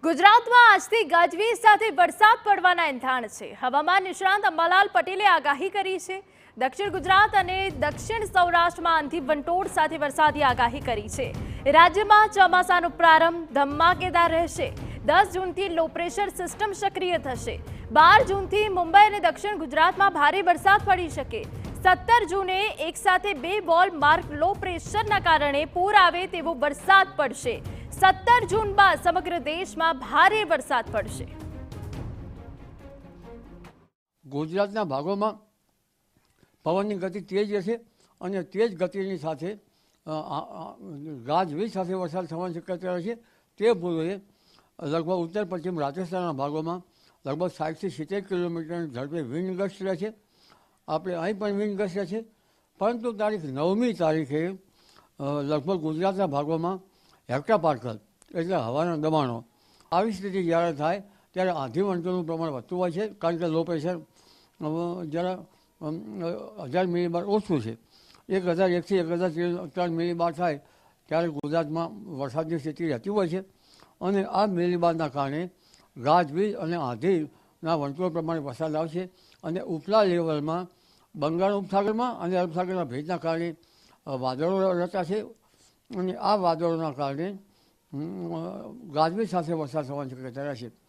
ગુજરાતમાં આજથી ગાજવીજ સાથે વરસાદ પડવાના એંધાણ છે। હવામાન નિષ્ણાંત અંબાલાલ પટેલે આગાહી કરી છે। દક્ષિણ ગુજરાત અને દક્ષિણ સૌરાષ્ટ્રમાં આંધી વંટોળ સાથે વરસાદની આગાહી કરી છે। રાજ્યમાં ચોમાસાનો પ્રારંભ ધમાકેદાર રહેશે। 10 જૂનથી લો પ્રેશર સિસ્ટમ સક્રિય થશે। 12 જૂનથી મુંબઈ અને દક્ષિણ ગુજરાતમાં ભારે વરસાદ પડી શકે। 17 જૂને એક સાથે 2 બોલ માર્ક લો પ્રેશરના કારણે પૂર આવે તેવો વરસાદ પડશે। 17 જૂન બાદ સમગ્ર દેશમાં ભારે વરસાદ પડશે। ગુજરાતના ભાગોમાં પવનની ગતિ તેજ રહેશે અને તેજ ગતિની સાથે ગાજવીજ સાથે વરસાદ થવાની શક્યતા રહેશે। તે પૂર્વે લગભગ ઉત્તર પશ્ચિમ રાજસ્થાનના ભાગોમાં લગભગ 60થી 70 કિલોમીટરની ઝડપે વિન્ડ ગસ્ટ રહેશે। આપણે અહીં પણ વિન્ડ ગસ્ટ રહેશે, પરંતુ તારીખ 9મી તારીખે લગભગ ગુજરાતના ભાગોમાં હેક્ટાપાસ્કલ એટલે હવાના દબાણો આવી સ્થિતિ જ્યારે થાય ત્યારે આંધી વંટોળનું પ્રમાણ વધતું હોય છે, કારણ કે લો પ્રેશર જરા 1000 મિલીબાર ઓછું છે। 1001થી 1003 મિલીબાર થાય ત્યારે ગુજરાતમાં વરસાદની સ્થિતિ રહેતી હોય છે અને આ મિલીબારના કારણે ગાજવીજ અને આંધીના વંટોળ પ્રમાણે વરસાદ આવશે અને ઉપલા લેવલમાં બંગાળ ઉપસાગરમાં અને અરબ સાગરના ભેજના કારણે વાદળો રચાશે અને આ વાદળોના કારણે ગાજવીજ સાથે વરસાદ થવાની શક્યતા રહેશે।